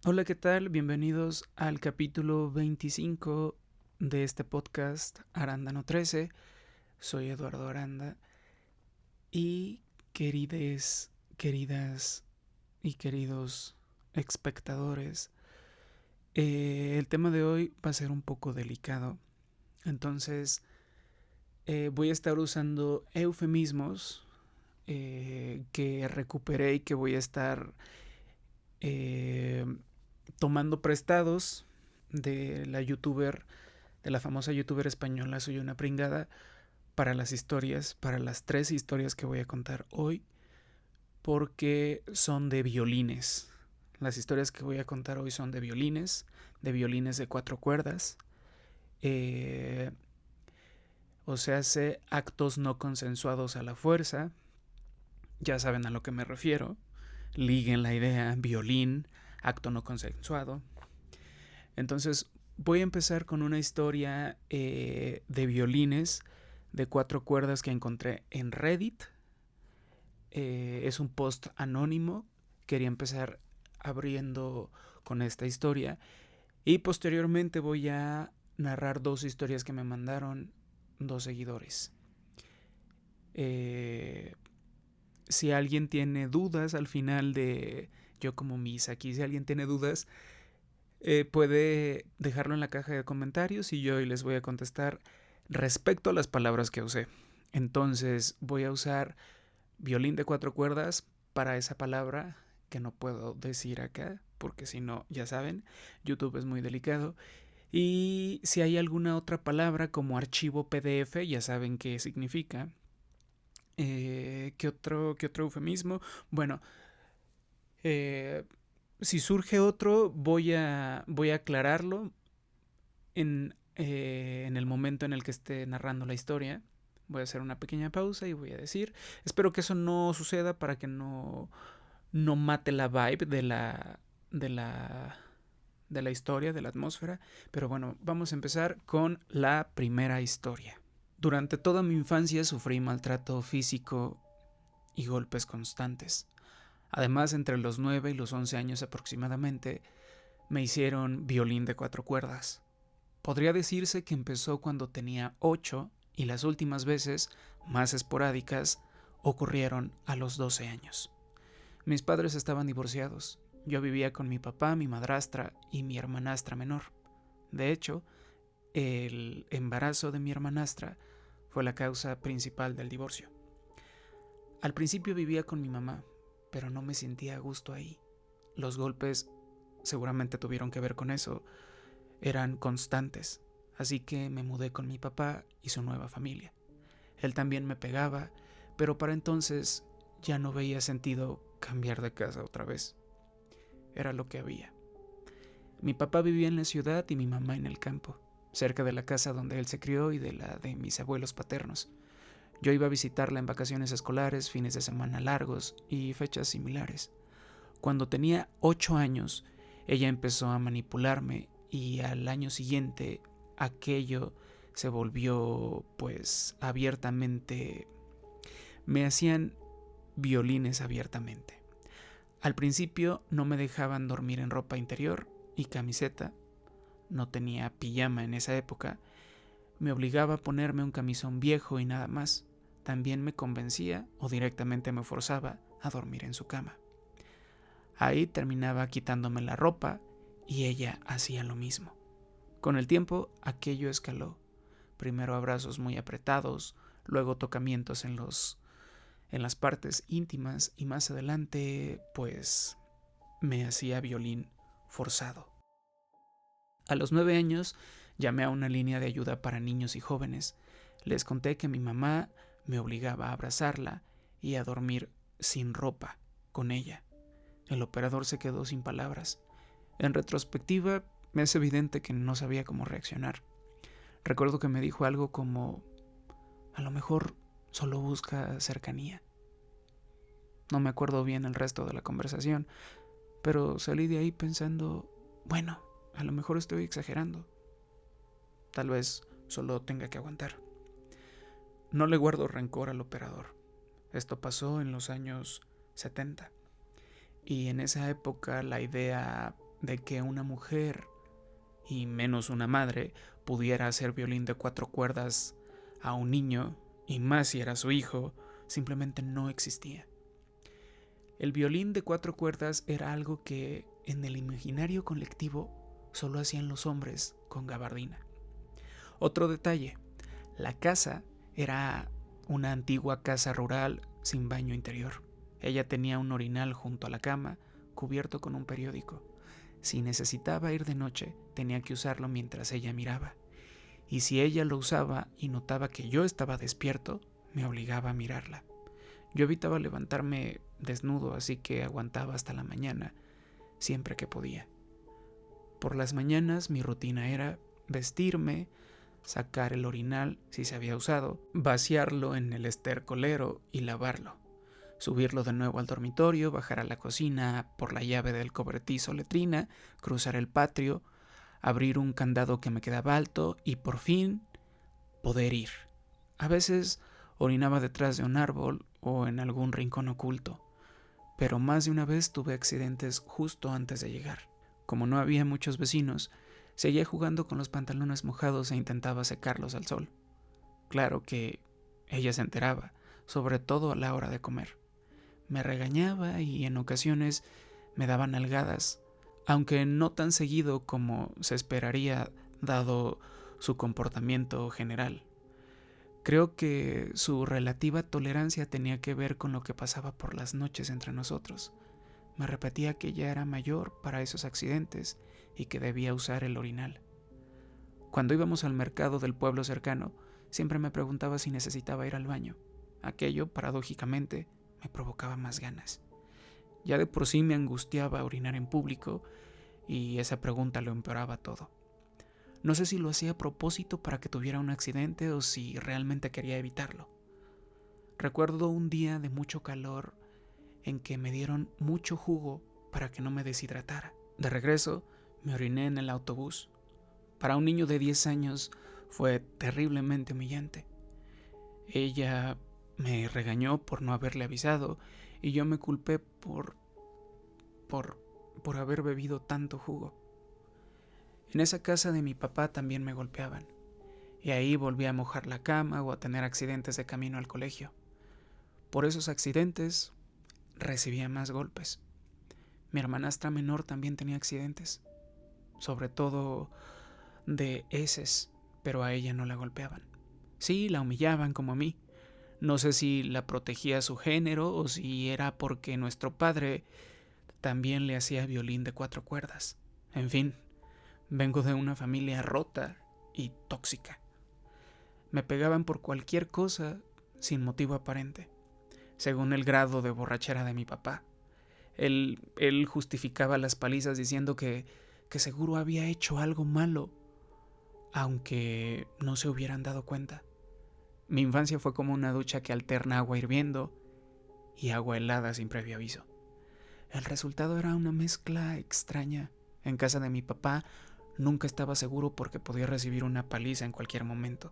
Hola, ¿qué tal? Bienvenidos al capítulo 25 de este podcast Arándano 13. Soy Eduardo Aranda y queridas y queridos espectadores, el tema de hoy va a ser un poco delicado. Entonces voy a estar usando eufemismos que recuperé y que voy a estar eh, tomando prestados de la famosa youtuber española Soy una pringada, para las historias, para las 3 historias que voy a contar hoy, porque son de violines. Las historias que voy a contar hoy son de violines de 4 cuerdas, eh, o sea, hace actos no consensuados a la fuerza, ya saben a lo que me refiero, liguen la idea, violín, acto no consensuado. Entonces voy a empezar con una historia de violines de 4 cuerdas que encontré en Reddit. Es un post anónimo. Quería empezar abriendo con esta historia y posteriormente voy a narrar 2 historias que me mandaron 2 seguidores. Si alguien tiene dudas al final de yo como misa aquí, si alguien tiene dudas, puede dejarlo en la caja de comentarios y yo hoy les voy a contestar respecto a las palabras que usé. Entonces voy a usar violín de 4 cuerdas para esa palabra que no puedo decir acá, porque si no, ya saben, YouTube es muy delicado. Y si hay alguna otra palabra como archivo PDF, ya saben qué significa. ¿Qué otro eufemismo? Bueno, eh, si surge otro, voy a aclararlo en el momento en el que esté narrando la historia. Voy a hacer una pequeña pausa y voy a decir, espero que eso no suceda para que no mate la vibe de la historia, de la atmósfera. Pero bueno, vamos a empezar con la primera historia. Durante toda mi infancia sufrí maltrato físico y golpes constantes. Además, entre los 9 y los 11 años aproximadamente, me hicieron violín de 4 cuerdas. Podría decirse que empezó cuando tenía 8 y las últimas veces, más esporádicas, ocurrieron a los 12 años. Mis padres estaban divorciados. Yo vivía con mi papá, mi madrastra y mi hermanastra menor. De hecho, el embarazo de mi hermanastra fue la causa principal del divorcio. Al principio vivía con mi mamá, pero no me sentía a gusto ahí. Los golpes seguramente tuvieron que ver con eso. Eran constantes, así que me mudé con mi papá y su nueva familia. Él también me pegaba, pero para entonces ya no veía sentido cambiar de casa otra vez. Era lo que había. Mi papá vivía en la ciudad y mi mamá en el campo, cerca de la casa donde él se crió y de la de mis abuelos paternos. Yo iba a visitarla en vacaciones escolares, fines de semana largos y fechas similares. Cuando tenía 8 años, ella empezó a manipularme y al año siguiente aquello se volvió pues abiertamente. Me hacían violines abiertamente. Al principio no me dejaban dormir en ropa interior y camiseta. No tenía pijama en esa época. Me obligaba a ponerme un camisón viejo y nada más. También me convencía o directamente me forzaba a dormir en su cama. Ahí terminaba quitándome la ropa y ella hacía lo mismo. Con el tiempo aquello escaló. Primero abrazos muy apretados, luego tocamientos en las partes íntimas y más adelante pues me hacía violín forzado. A los 9 años llamé a una línea de ayuda para niños y jóvenes. Les conté que mi mamá me obligaba a abrazarla y a dormir sin ropa con ella. El operador se quedó sin palabras. En retrospectiva, es evidente que no sabía cómo reaccionar. Recuerdo que me dijo algo como, a lo mejor solo busca cercanía. No me acuerdo bien el resto de la conversación, pero salí de ahí pensando, bueno, a lo mejor estoy exagerando. Tal vez solo tenga que aguantar. No le guardo rencor al operador. Esto pasó en los años 70. Y en esa época la idea de que una mujer, y menos una madre, pudiera hacer violín de 4 cuerdas a un niño, y más si era su hijo, simplemente no existía. El violín de 4 cuerdas era algo que en el imaginario colectivo solo hacían los hombres con gabardina. Otro detalle, la casa era una antigua casa rural sin baño interior. Ella tenía un orinal junto a la cama, cubierto con un periódico. Si necesitaba ir de noche, tenía que usarlo mientras ella miraba. Y si ella lo usaba y notaba que yo estaba despierto, me obligaba a mirarla. Yo evitaba levantarme desnudo, así que aguantaba hasta la mañana, siempre que podía. Por las mañanas mi rutina era vestirme, sacar el orinal si se había usado, vaciarlo en el estercolero y lavarlo. Subirlo de nuevo al dormitorio, bajar a la cocina por la llave del cobertizo letrina, cruzar el patio, abrir un candado que me quedaba alto y por fin poder ir. A veces orinaba detrás de un árbol o en algún rincón oculto, pero más de una vez tuve accidentes justo antes de llegar. Como no había muchos vecinos, seguía jugando con los pantalones mojados e intentaba secarlos al sol. Claro que ella se enteraba, sobre todo a la hora de comer. Me regañaba y en ocasiones me daba nalgadas, aunque no tan seguido como se esperaría dado su comportamiento general. Creo que su relativa tolerancia tenía que ver con lo que pasaba por las noches entre nosotros. Me repetía que ya era mayor para esos accidentes y que debía usar el orinal. Cuando íbamos al mercado del pueblo cercano, siempre me preguntaba si necesitaba ir al baño. Aquello, paradójicamente, me provocaba más ganas. Ya de por sí me angustiaba orinar en público y esa pregunta lo empeoraba todo. No sé si lo hacía a propósito para que tuviera un accidente o si realmente quería evitarlo. Recuerdo un día de mucho calor en que me dieron mucho jugo para que no me deshidratara. De regreso, me oriné en el autobús. Para un niño de 10 años fue terriblemente humillante. Ella me regañó por no haberle avisado y yo me culpé por haber bebido tanto jugo. En esa casa de mi papá también me golpeaban y ahí volví a mojar la cama o a tener accidentes de camino al colegio. Por esos accidentes recibía más golpes. Mi hermanastra menor también tenía accidentes, sobre todo de heces, pero a ella no la golpeaban. Sí, la humillaban como a mí. No sé si la protegía su género o si era porque nuestro padre también le hacía violín de 4 cuerdas. En fin, vengo de una familia rota y tóxica. Me pegaban por cualquier cosa sin motivo aparente, según el grado de borrachera de mi papá. Él justificaba las palizas diciendo que seguro había hecho algo malo, aunque no se hubieran dado cuenta. Mi infancia fue como una ducha que alterna agua hirviendo y agua helada sin previo aviso. El resultado era una mezcla extraña. En casa de mi papá nunca estaba seguro porque podía recibir una paliza en cualquier momento.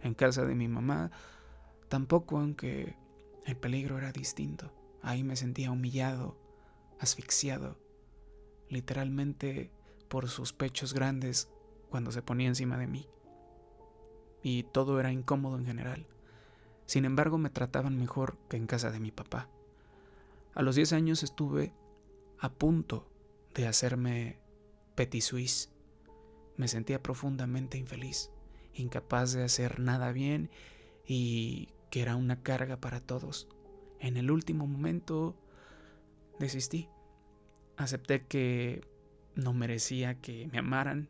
En casa de mi mamá tampoco, aunque el peligro era distinto. Ahí me sentía humillado, asfixiado, literalmente por sus pechos grandes cuando se ponía encima de mí. Y todo era incómodo en general. Sin embargo, me trataban mejor que en casa de mi papá. A los 10 años estuve a punto de hacerme petit suisse. Me sentía profundamente infeliz, incapaz de hacer nada bien y que era una carga para todos. En el último momento desistí. Acepté que no merecía que me amaran,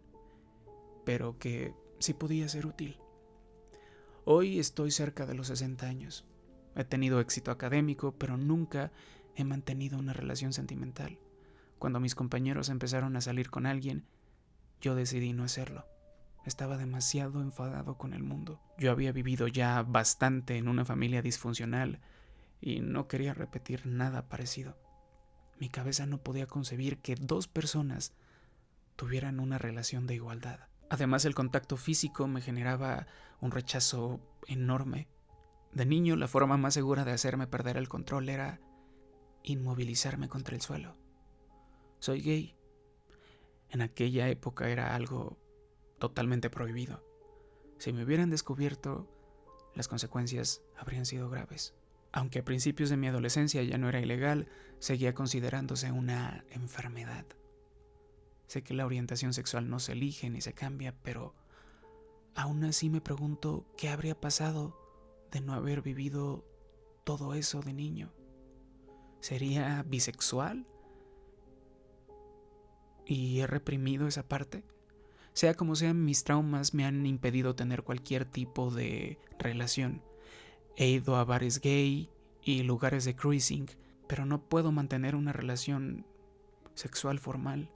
pero que sí podía ser útil. Hoy estoy cerca de los 60 años. He tenido éxito académico, pero nunca he mantenido una relación sentimental. Cuando mis compañeros empezaron a salir con alguien, yo decidí no hacerlo. Estaba demasiado enfadado con el mundo. Yo había vivido ya bastante en una familia disfuncional y no quería repetir nada parecido. Mi cabeza no podía concebir que 2 personas tuvieran una relación de igualdad. Además, el contacto físico me generaba un rechazo enorme. De niño, la forma más segura de hacerme perder el control era inmovilizarme contra el suelo. Soy gay. En aquella época era algo totalmente prohibido. Si me hubieran descubierto, las consecuencias habrían sido graves. Aunque a principios de mi adolescencia ya no era ilegal, seguía considerándose una enfermedad. Sé que la orientación sexual no se elige ni se cambia, pero aún así me pregunto qué habría pasado de no haber vivido todo eso de niño. ¿Sería bisexual? ¿Y he reprimido esa parte? Sea como sea, mis traumas me han impedido tener cualquier tipo de relación. He ido a bares gay y lugares de cruising, pero no puedo mantener una relación sexual formal.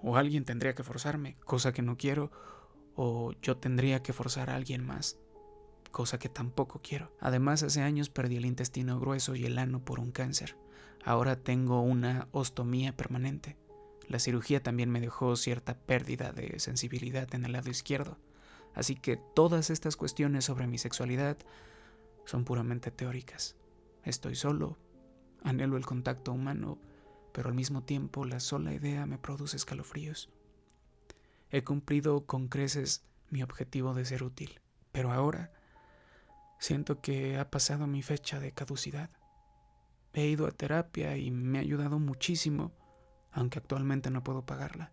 O alguien tendría que forzarme, cosa que no quiero, o yo tendría que forzar a alguien más, cosa que tampoco quiero. Además, hace años perdí el intestino grueso y el ano por un cáncer. Ahora tengo una ostomía permanente. La cirugía también me dejó cierta pérdida de sensibilidad en el lado izquierdo. Así que todas estas cuestiones sobre mi sexualidad son puramente teóricas. Estoy solo, anhelo el contacto humano, pero al mismo tiempo la sola idea me produce escalofríos. He cumplido con creces mi objetivo de ser útil, pero ahora siento que ha pasado mi fecha de caducidad. He ido a terapia y me ha ayudado muchísimo, aunque actualmente no puedo pagarla.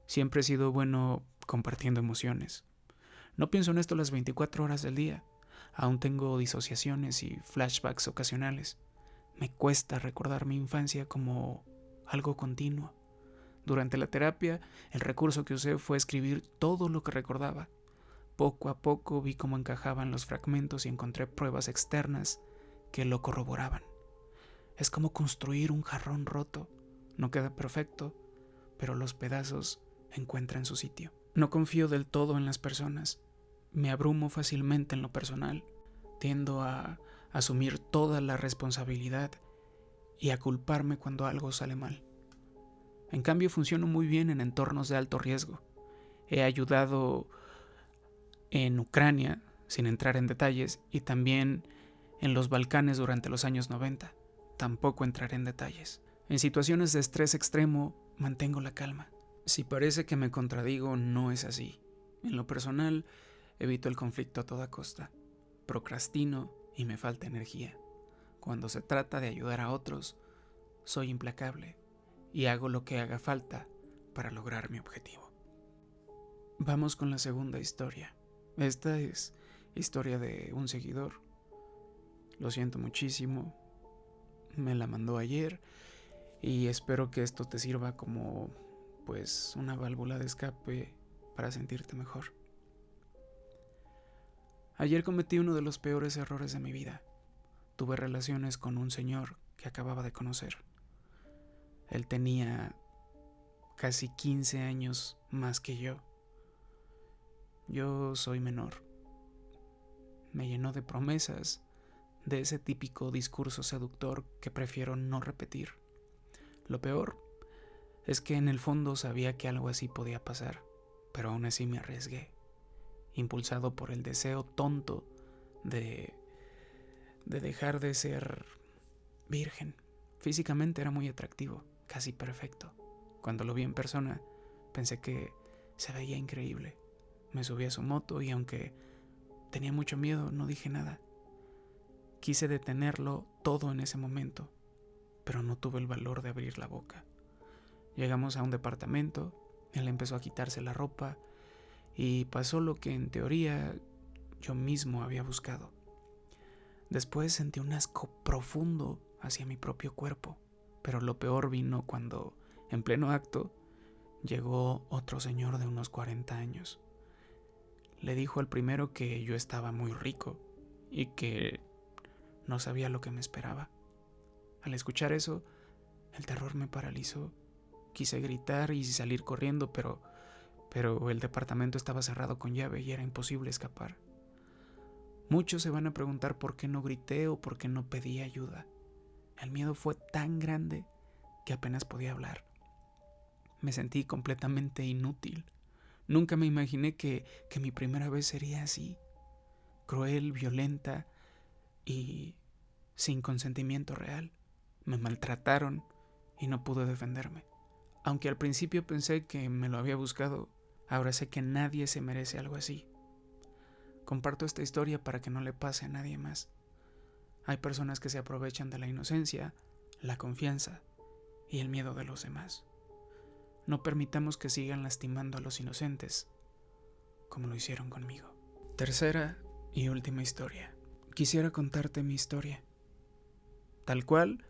Siempre he sido bueno compartiendo emociones. No pienso en esto las 24 horas del día. Aún tengo disociaciones y flashbacks ocasionales. Me cuesta recordar mi infancia como algo continuo. Durante la terapia, el recurso que usé fue escribir todo lo que recordaba. Poco a poco vi cómo encajaban los fragmentos y encontré pruebas externas que lo corroboraban. Es como construir un jarrón roto. No queda perfecto, pero los pedazos encuentran su sitio. No confío del todo en las personas. Me abrumo fácilmente en lo personal. Tiendo a asumir toda la responsabilidad y a culparme cuando algo sale mal. En cambio, funciono muy bien en entornos de alto riesgo. He ayudado en Ucrania, sin entrar en detalles, y también en los Balcanes durante los años 90. Tampoco entraré en detalles. En situaciones de estrés extremo, mantengo la calma. Si parece que me contradigo, no es así. En lo personal, evito el conflicto a toda costa. Procrastino y me falta energía. Cuando se trata de ayudar a otros, soy implacable y hago lo que haga falta para lograr mi objetivo. Vamos con la segunda historia. Esta es historia de un seguidor. Lo siento muchísimo. Me la mandó ayer y espero que esto te sirva como, pues, una válvula de escape para sentirte mejor. Ayer cometí uno de los peores errores de mi vida. Tuve relaciones con un señor que acababa de conocer. Él tenía casi 15 años más que yo. Yo soy menor. Me llenó de promesas, de ese típico discurso seductor que prefiero no repetir. Lo peor es que en el fondo sabía que algo así podía pasar, pero aún así me arriesgué, impulsado por el deseo tonto de dejar de ser virgen. Físicamente era muy atractivo, casi perfecto. Cuando lo vi en persona, pensé que se veía increíble. Me subí a su moto y aunque tenía mucho miedo, no dije nada. Quise detenerlo todo en ese momento, pero no tuve el valor de abrir la boca. Llegamos a un departamento, él empezó a quitarse la ropa y pasó lo que en teoría yo mismo había buscado. Después sentí un asco profundo hacia mi propio cuerpo, pero lo peor vino cuando, en pleno acto, llegó otro señor de unos 40 años. Le dijo al primero que yo estaba muy rico y que no sabía lo que me esperaba. Al escuchar eso, el terror me paralizó. Quise gritar y salir corriendo, pero el departamento estaba cerrado con llave y era imposible escapar. Muchos se van a preguntar por qué no grité o por qué no pedí ayuda. El miedo fue tan grande que apenas podía hablar. Me sentí completamente inútil. Nunca me imaginé que mi primera vez sería así, cruel, violenta y sin consentimiento real. Me maltrataron y no pude defenderme. Aunque al principio pensé que me lo había buscado, ahora sé que nadie se merece algo así. Comparto esta historia para que no le pase a nadie más. Hay personas que se aprovechan de la inocencia, la confianza y el miedo de los demás. No permitamos que sigan lastimando a los inocentes, como lo hicieron conmigo. Tercera y última historia. Quisiera contarte mi historia. Tal cual,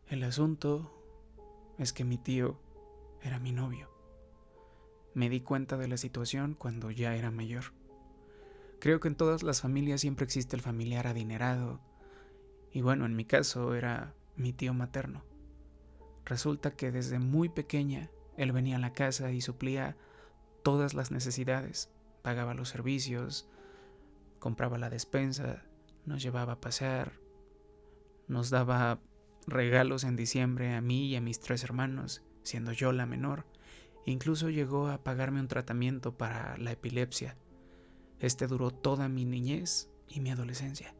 el asunto es que mi tío era mi novio. Me di cuenta de la situación cuando ya era mayor. Creo que en todas las familias siempre existe el familiar adinerado, y bueno, en mi caso era mi tío materno. Resulta que desde muy pequeña él venía a la casa y suplía todas las necesidades, pagaba los servicios, compraba la despensa, nos llevaba a pasear, nos daba regalos en diciembre a mí y a mis 3 hermanos, siendo yo la menor. Incluso llegó a pagarme un tratamiento para la epilepsia. Este duró toda mi niñez y mi adolescencia.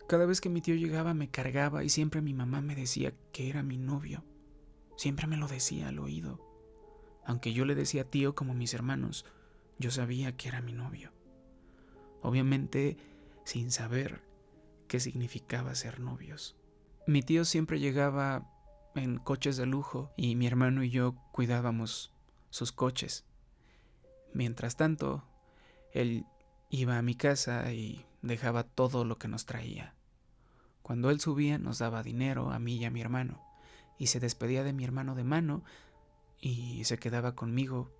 Cada vez que mi tío llegaba me cargaba y siempre mi mamá me decía que era mi novio. Siempre me lo decía al oído. Aunque yo le decía tío como mis hermanos, yo sabía que era mi novio. Obviamente sin saber qué significaba ser novios. Mi tío siempre llegaba en coches de lujo y mi hermano y yo cuidábamos sus coches. Mientras tanto, él iba a mi casa y dejaba todo lo que nos traía. Cuando él subía nos daba dinero a mí y a mi hermano, y se despedía de mi hermano de mano y se quedaba conmigo,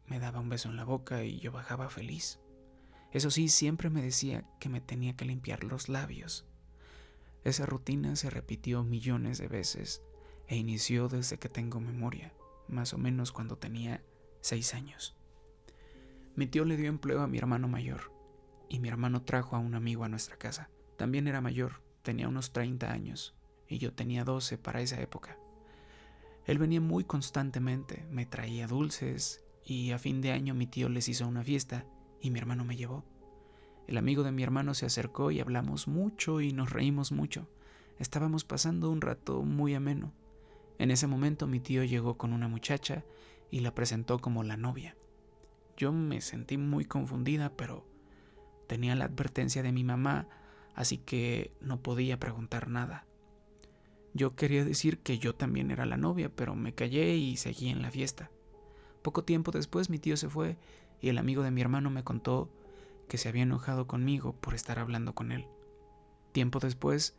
me daba un beso en la boca y yo bajaba feliz. Eso sí, siempre me decía que me tenía que limpiar los labios. Esa rutina se repitió millones de veces e inició desde que tengo memoria, más o menos cuando tenía 6 años. Mi tío le dio empleo a mi hermano mayor y mi hermano trajo a un amigo a nuestra casa. También era mayor, tenía unos 30 años y yo tenía 12 para esa época. Él venía muy constantemente, me traía dulces y a fin de año mi tío les hizo una fiesta y mi hermano me llevó. El amigo de mi hermano se acercó y hablamos mucho y nos reímos mucho. Estábamos pasando un rato muy ameno. En ese momento mi tío llegó con una muchacha y la presentó como la novia. Yo me sentí muy confundida, pero tenía la advertencia de mi mamá, así que no podía preguntar nada. Yo quería decir que yo también era la novia, pero me callé y seguí en la fiesta. Poco tiempo después mi tío se fue y el amigo de mi hermano me contó que se había enojado conmigo por estar hablando con él. Tiempo después,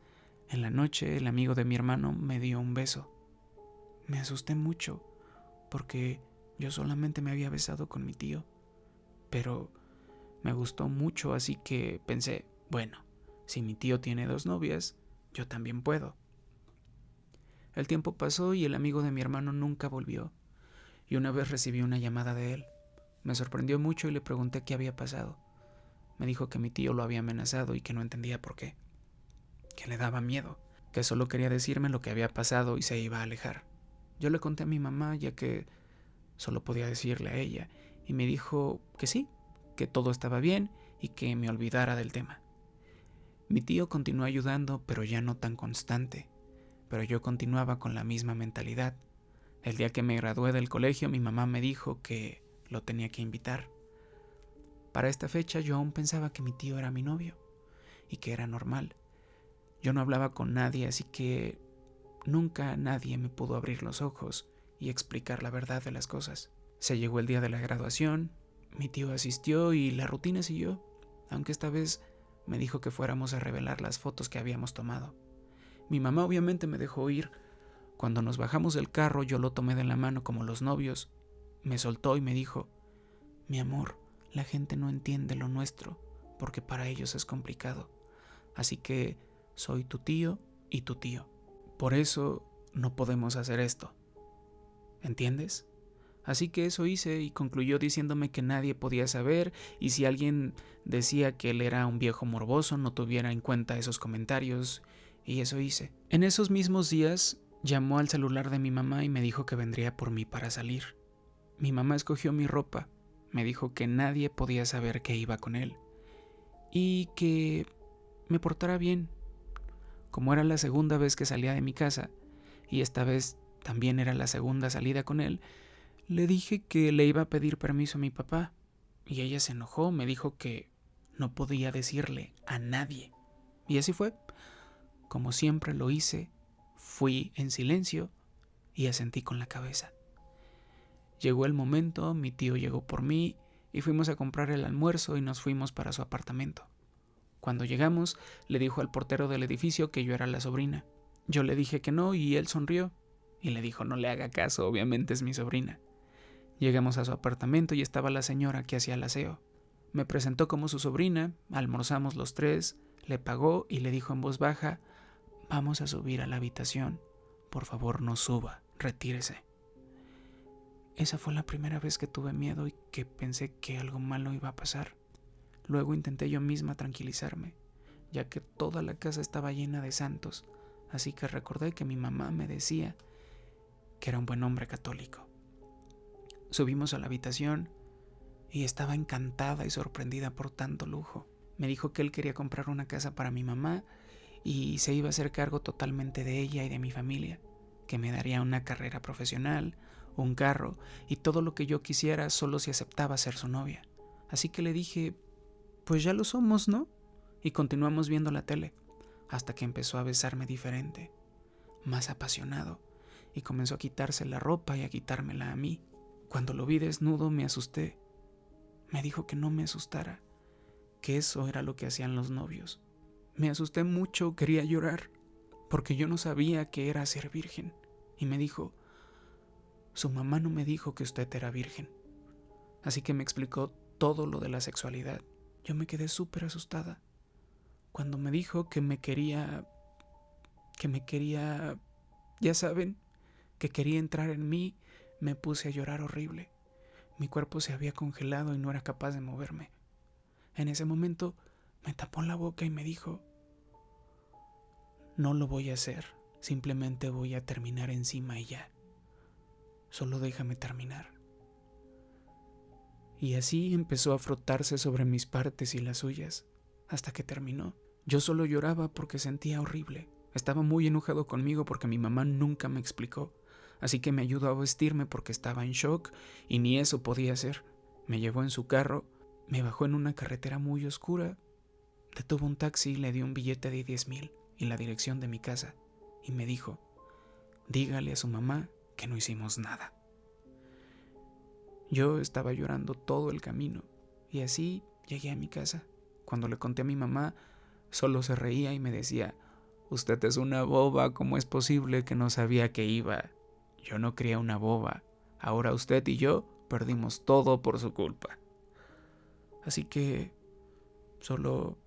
en la noche, el amigo de mi hermano me dio un beso. Me asusté mucho porque yo solamente me había besado con mi tío, pero me gustó mucho, así que pensé, bueno, si mi tío tiene 2 novias, yo también puedo. El tiempo pasó y el amigo de mi hermano nunca volvió, y una vez recibí una llamada de él. Me sorprendió mucho y le pregunté qué había pasado. Me dijo que mi tío lo había amenazado y que no entendía por qué, que le daba miedo, que solo quería decirme lo que había pasado y se iba a alejar. Yo le conté a mi mamá, ya que solo podía decirle a ella, y me dijo que sí, que todo estaba bien y que me olvidara del tema. Mi tío continuó ayudando, pero ya no tan constante, pero yo continuaba con la misma mentalidad. El día que me gradué del colegio, mi mamá me dijo que lo tenía que invitar. Para esta fecha yo aún pensaba que mi tío era mi novio y que era normal. Yo no hablaba con nadie, así que nunca nadie me pudo abrir los ojos y explicar la verdad de las cosas. Se llegó el día de la graduación, mi tío asistió y la rutina siguió, aunque esta vez me dijo que fuéramos a revelar las fotos que habíamos tomado. Mi mamá obviamente me dejó ir. Cuando nos bajamos del carro yo lo tomé de la mano como los novios. Me soltó y me dijo, mi amor, la gente no entiende lo nuestro porque para ellos es complicado. Así que soy tu tío y tu tío. Por eso no podemos hacer esto. ¿Entiendes? Así que eso hice y concluyó diciéndome que nadie podía saber y si alguien decía que él era un viejo morboso no tuviera en cuenta esos comentarios y eso hice. En esos mismos días llamó al celular de mi mamá y me dijo que vendría por mí para salir. Mi mamá escogió mi ropa, me dijo que nadie podía saber que iba con él y que me portara bien. Como era la segunda vez que salía de mi casa y esta vez también era la segunda salida con él, Le dije que le iba a pedir permiso a mi papá y ella se enojó, me dijo que no podía decirle a nadie. Y así fue. Como siempre lo hice, fui en silencio y asentí con la cabeza. Llegó el momento, mi tío llegó por mí y fuimos a comprar el almuerzo y nos fuimos para su apartamento. Cuando llegamos, le dijo al portero del edificio que yo era la sobrina. Yo le dije que no y él sonrió y le dijo no le haga caso, obviamente es mi sobrina. Llegamos a su apartamento y estaba la señora que hacía el aseo. Me presentó como su sobrina, almorzamos los tres, le pagó y le dijo en voz baja: vamos a subir a la habitación, por favor no suba, retírese. Esa fue la primera vez que tuve miedo y que pensé que algo malo iba a pasar. Luego intenté yo misma tranquilizarme, ya que toda la casa estaba llena de santos, así que recordé que mi mamá me decía que era un buen hombre católico. Subimos a la habitación y estaba encantada y sorprendida por tanto lujo. Me dijo que él quería comprar una casa para mi mamá y se iba a hacer cargo totalmente de ella y de mi familia, que me daría una carrera profesional, un carro y todo lo que yo quisiera solo si aceptaba ser su novia. Así que le dije, pues ya lo somos, ¿no? Y continuamos viendo la tele, hasta que empezó a besarme diferente, más apasionado, y comenzó a quitarse la ropa y a quitármela a mí. Cuando lo vi desnudo me asusté. Me dijo que no me asustara, que eso era lo que hacían los novios. Me asusté mucho, quería llorar, porque yo no sabía qué era ser virgen. Y me dijo, su mamá no me dijo que usted era virgen. Así que me explicó todo lo de la sexualidad. Yo me quedé súper asustada. Cuando me dijo que me quería, ya saben, que quería entrar en mí, me puse a llorar horrible. Mi cuerpo se había congelado y no era capaz de moverme. En ese momento me tapó la boca y me dijo, no lo voy a hacer, simplemente voy a terminar encima y ya. Solo déjame terminar. Y así empezó a frotarse sobre mis partes y las suyas, hasta que terminó. Yo solo lloraba porque sentía horrible. Estaba muy enojado conmigo porque mi mamá nunca me explicó, así que me ayudó a vestirme porque estaba en shock y ni eso podía hacer. Me llevó en su carro, me bajó en una carretera muy oscura, detuvo un taxi y le dio un billete de 10,000 y la dirección de mi casa, y me dijo, dígale a su mamá que no hicimos nada. Yo estaba llorando todo el camino y así llegué a mi casa. Cuando le conté a mi mamá, solo se reía y me decía, usted es una boba, ¿cómo es posible que no sabía que iba? Yo no quería una boba, ahora usted y yo perdimos todo por su culpa. Así que solo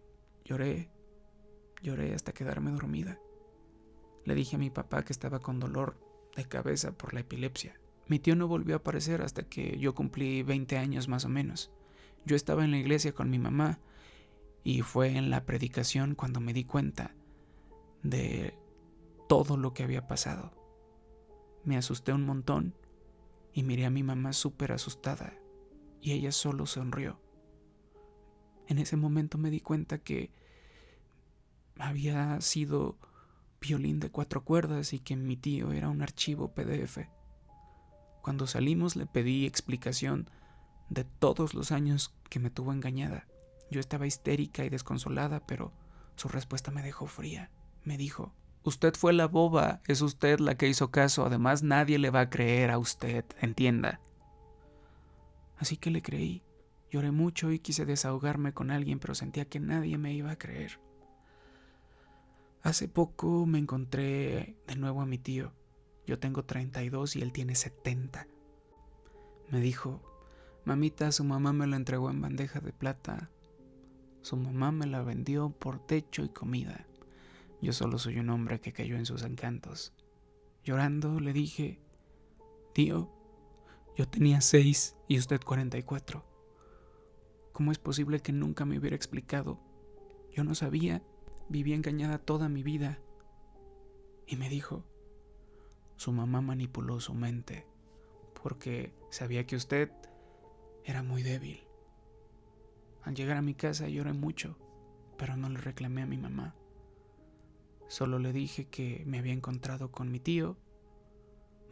lloré hasta quedarme dormida. Le dije a mi papá que estaba con dolor de cabeza por la epilepsia. Mi tío no volvió a aparecer hasta que yo cumplí 20 años más o menos. Yo estaba en la iglesia con mi mamá y fue en la predicación cuando me di cuenta de todo lo que había pasado. Me asusté un montón y miré a mi mamá súper asustada y ella solo sonrió. En ese momento me di cuenta que había sido violín de 4 cuerdas y que mi tío era un archivo PDF. Cuando salimos le pedí explicación de todos los años que me tuvo engañada. Yo estaba histérica y desconsolada, pero su respuesta me dejó fría. Me dijo, usted fue la boba, es usted la que hizo caso, además nadie le va a creer a usted, entienda. Así que le creí. Lloré mucho y quise desahogarme con alguien, pero sentía que nadie me iba a creer. Hace poco me encontré de nuevo a mi tío. Yo tengo 32 y él tiene 70. Me dijo, mamita, su mamá me lo entregó en bandeja de plata. Su mamá me la vendió por techo y comida. Yo solo soy un hombre que cayó en sus encantos. Llorando le dije, tío, yo tenía 6 y usted 44. ¿Cómo es posible que nunca me hubiera explicado? Yo no sabía, viví engañada toda mi vida. Y me dijo, su mamá manipuló su mente porque sabía que usted era muy débil. Al llegar a mi casa lloré mucho, pero no le reclamé a mi mamá. Solo le dije que me había encontrado con mi tío,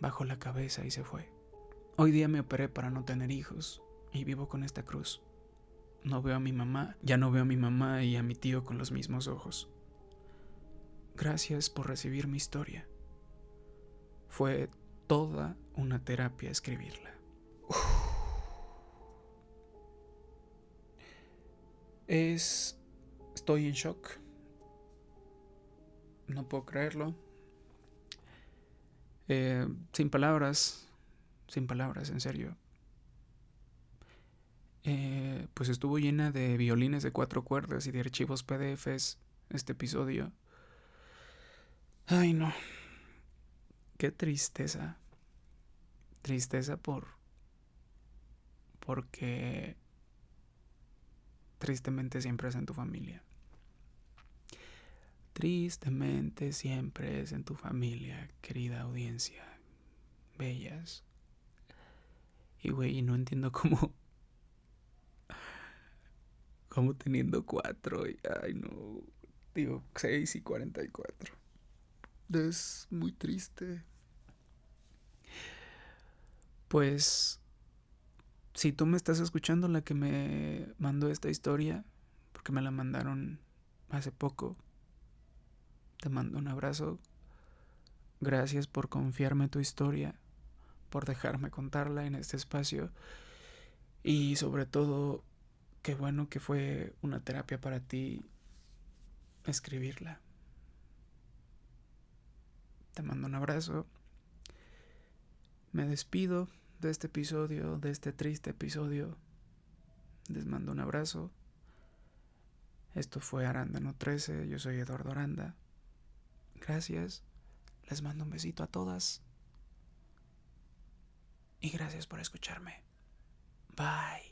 bajó la cabeza y se fue. Hoy día me operé para no tener hijos y vivo con esta cruz. No veo a mi mamá, ya no veo a mi mamá y a mi tío con los mismos ojos. Gracias por recibir mi historia. Fue toda una terapia escribirla. Estoy en shock. No puedo creerlo. Sin palabras, en serio. Pues estuvo llena de violines de 4 cuerdas y de archivos PDFs este episodio. Ay, no. Qué tristeza. Tristeza porque tristemente siempre es en tu familia. Tristemente siempre es en tu familia, querida audiencia. Bellas. Y güey, no entiendo cómo teniendo 4. Ay, no. Digo, 6 y 44. Es muy triste. Pues, si tú me estás escuchando, la que me mandó esta historia, porque me la mandaron hace poco, te mando un abrazo. Gracias por confiarme tu historia, por dejarme contarla en este espacio. Y sobre todo, qué bueno que fue una terapia para ti escribirla. Te mando un abrazo. Me despido de este episodio, de este triste episodio. Les mando un abrazo. Esto fue Arándano 13. Yo soy Eduardo Aranda. Gracias. Les mando un besito a todas. Y gracias por escucharme. Bye.